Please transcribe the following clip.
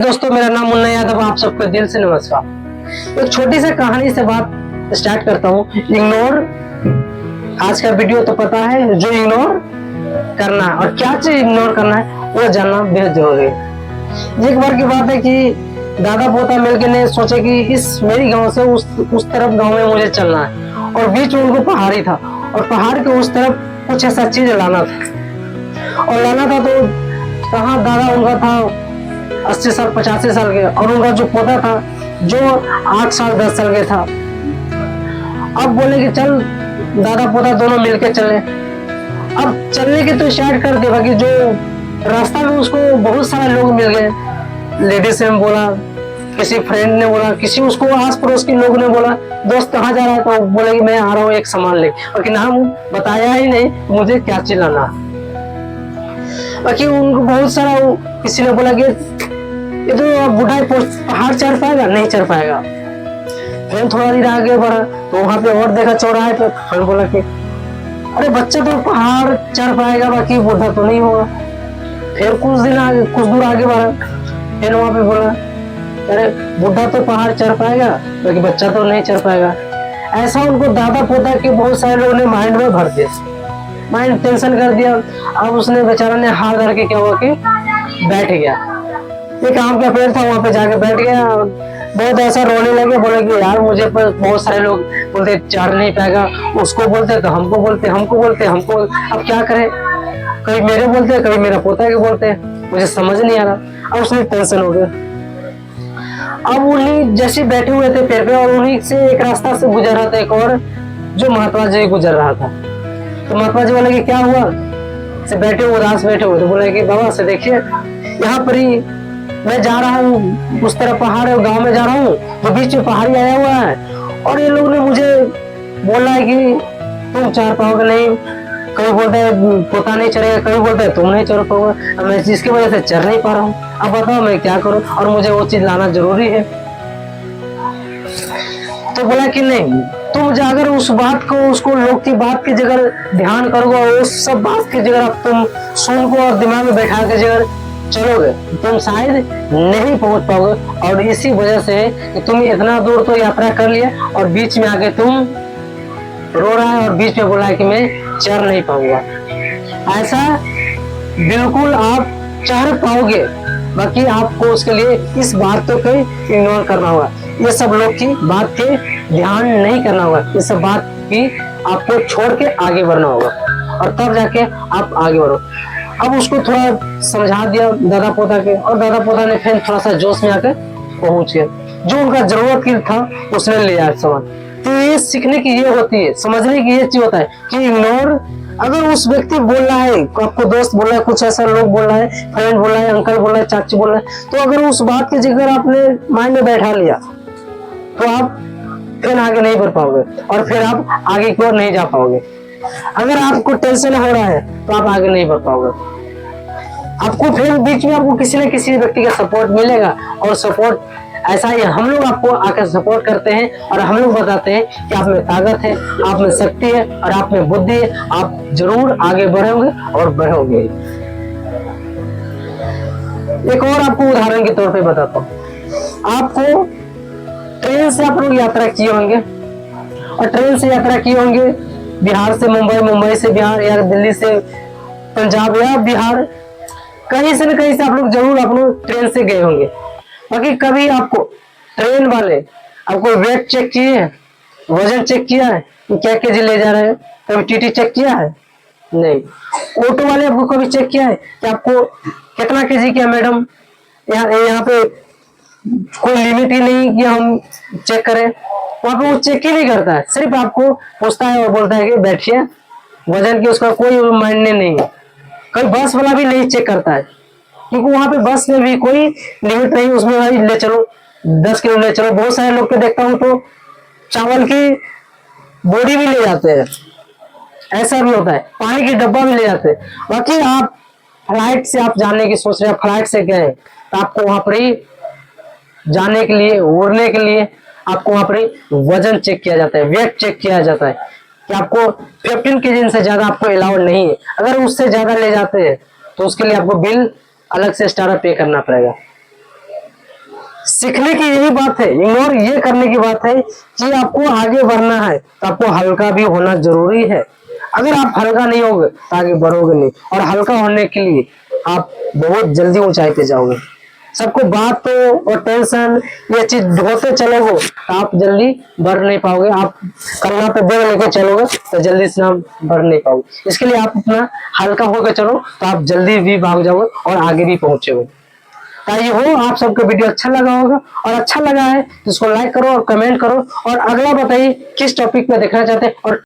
दोस्तों, मेरा नाम मुन्ना यादव, आप सबको दिल से नमस्कार। एक छोटी सी कहानी से बात स्टार्ट करता हूँ। इग्नोर, आज का वीडियो तो पता है, जो इग्नोर करना है और क्या चीज इग्नोर करना है वो जानना बेहद जरूरी है। एक बार की बात है कि दादा पोता मिलकर ने सोचे कि इस मेरी गांव से उस तरफ गांव में मुझे चलना है, और बीच में उनको पहाड़ी था और पहाड़ के उस तरफ कुछ ऐसा चीज लाना था। और लाना था तो कहाँ, दादा उनका था 80 साल 85 साल के, और उनका जो पोता था जो 8 साल 10 साल के था। अब बोले कि चल दादा पोता दोनों मिलके चले। अब चलने की तो स्टार्ट कर दिया कि जो रास्ता में उसको बहुत सारे लोग मिल गए। लेडीज ने बोला, किसी फ्रेंड ने बोला, किसी उसको आस पड़ोस के लोग ने बोला, दोस्त कहाँ जा रहा है? तो बोले कि मैं आ रहा हूँ एक सामान लेके, और कि नाम बताया ही नहीं मुझे क्या चिल्लाना। बाकी उनको बहुत सारा, किसी ने बोला कि ये तो बूढ़ा पहाड़ चढ़ पाएगा, नहीं चढ़ पाएगा। फिर थोड़ा देर आगे बढ़ा तो वहां पे और देखा चौराहे पे, फिर बोला कि अरे बच्चा तो पहाड़ चढ़ पाएगा, बाकी बूढ़ा तो नहीं होगा। फिर कुछ दूर आगे बढ़ा, फिर वहां पे बोला अरे बूढ़ा तो पहाड़ चढ़ पाएगा, बाकी बच्चा तो नहीं चढ़ पाएगा। ऐसा उनको दादा पोता के बहुत सारे लोगों ने माइंड में भर दिया, माइंड टेंशन कर दिया। अब उसने बेचारा ने हाथ धर के क्या हुआ कि बैठ गया। एक आम का पेड़ था, वहां पे जाके बैठ गया। बहुत ऐसा रोने लगे, बोले कि यार मुझे पर बहुत सारे लोग बोलते चढ़ नहीं पाएगा, उसको बोलते तो हमको बोलते, हमको अब क्या करे, कभी मेरे बोलते कभी मेरा पोता के बोलते, मुझे समझ नहीं आ रहा। अब उसमें टेंशन हो गया। अब उन्हीं जैसे बैठे हुए थे पेड़ पे, और उन्हीं से एक रास्ता से गुजर रहा था एक और, जो महात्मा जी गुजर रहा था। तो महात्मा जी बोले कि क्या हुआ, से बैठे उदास बैठे हुए, तो बोले कि बाबा से देखिए, यहाँ पर ही मैं जा रहा हूँ, उस तरफ पहाड़ है, गांव में जा रहा हूँ, तो बीच में पहाड़ी आया हुआ है, और ये लोग ने मुझे बोला है कि तुम चढ़ पाओगे नहीं। कभी बोलते है पोता नहीं चढ़ेगा, कभी बोलते है तुम नहीं चढ़ पाओगे। अब मैं जिसकी वजह से चढ़ नहीं पा रहा हूँ, अब बताओ मैं क्या करूँ, और मुझे वो चीज लाना जरूरी है। तो बोला कि नहीं, तुम जाकर उस बात को, उसको लोग की बात की जगह ध्यान करोगे, उस सब बात की जगह तुम सुन को और दिमाग में बैठा के जगह चलोगे, तुम शायद नहीं पहुंच पाओगे। और इसी वजह से कि तुम इतना दूर तो यात्रा कर लिया, और बीच में आके तुम रो रहा है और बीच में बोला है कि मैं चढ़ नहीं पाऊंगा। ऐसा बिल्कुल आप चढ़ पाओगे, बाकी आपको उसके लिए इस बात को इग्नोर करना होगा, ये सब लोग की बात के ध्यान नहीं करना होगा, ये सब बात की आपको छोड़ के आगे बढ़ना होगा, और तब जाके आप आगे बढ़ो। अब उसको थोड़ा समझा दिया दादा पोता के, और दादा पोता ने फिर थोड़ा सा जोश में आकर पहुंच गया, जो उनका जरूरत की था उसने लिया सामान। तो ये सीखने की ये होती है, समझने की ये चीज होता है कि इग्नोर, अगर उस व्यक्ति बोल रहा है, आपको दोस्त बोल रहा है, कुछ ऐसा लोग बोल रहा है, फ्रेंड बोल रहा है, अंकल बोल रहा है, चाची बोल रहा है, तो अगर उस बात की जगह आपने माइंड में बैठा लिया तो आप फिर आगे नहीं बढ़ पाओगे, और फिर आप आगे की ओर नहीं जा पाओगे। अगर आपको टेंशन हो रहा है तो आप आगे नहीं बढ़ पाओगे। आपको फिर बीच में आपको किसी न किसी व्यक्ति का सपोर्ट मिलेगा, और सपोर्ट ऐसा ही हम लोग आपको आकर सपोर्ट करते हैं, और हम लोग बताते हैं कि आप में ताकत है, आप में शक्ति है, और आप में बुद्धि है, आप जरूर आगे बढ़ोगे और बढ़ोगे। एक और आपको उदाहरण के तौर पे बताता हूँ। आपको ट्रेन से आप लोग यात्रा किए होंगे, और ट्रेन से यात्रा किए होंगे बिहार से मुंबई, मुंबई से बिहार, या दिल्ली से पंजाब, या बिहार, कहीं से न कहीं से आप लोग जरूर अपने ट्रेन से गए होंगे। बाकी कभी आपको ट्रेन वाले आपको वेट चेक किए हैं, वजन चेक किया है कि क्या केजी ले जा रहे हैं? कभी टीटी चेक किया है? नहीं। ऑटो वाले आपको कभी चेक किया है कि आपको कितना केजी किया मैडम? यहाँ पे कोई लिमिट ही नहीं कि हम चेक करें, वहां पे वो चेक ही नहीं करता है, सिर्फ आपको पूछता है और बोलता है कि बैठिए, वजन की उसका कोई मायने नहीं है। कभी बस वाला भी नहीं चेक करता है, क्योंकि वहां पे बस में भी कोई लिमिट नहीं, उसमें भाई ले चलो 10 किलो ले चलो। बहुत सारे लोग को देखता हूँ तो चावल की बोरी भी ले जाते हैं, ऐसा भी होता है, पानी की डब्बा भी ले जाते हैं। बाकी आप फ्लाइट से आप जाने की सोच रहे हैं, फ्लाइट से गए तो आपको वहां पर ही जाने के लिए, उड़ने के लिए आपको वहां पर ही वजन चेक किया जाता है, वेट चेक किया जाता है कि आपको 15 केजी से ज्यादा आपको अलाउड नहीं है। अगर उससे ज्यादा ले जाते हैं तो उसके लिए आपको बिल अलग से एक्स्ट्रा पे करना पड़ेगा। सीखने की यही बात है, इग्नोर ये करने की बात है कि आपको आगे बढ़ना है तो आपको हल्का भी होना जरूरी है। अगर आप हल्का नहीं होगे तो आगे बढ़ोगे नहीं, और हल्का होने के लिए आप बहुत जल्दी ऊंचाई पे जाओगे। सबको बात और टेंशन ये चीज ढोते चलोगे तो आप जल्दी बढ़ नहीं पाओगे। आप कल्ला पे बैग लेके चलोगे तो जल्दी से आप बढ़ नहीं पाओगे। इसके लिए आप अपना हल्का होकर चलो तो आप जल्दी भी भाग जाओगे और आगे भी पहुंचोगे। ताकि हो आप सबको वीडियो अच्छा लगा होगा, और अच्छा लगा है तो इसको लाइक करो और कमेंट करो, और अगला बताइए किस टॉपिक पे देखना चाहते हैं और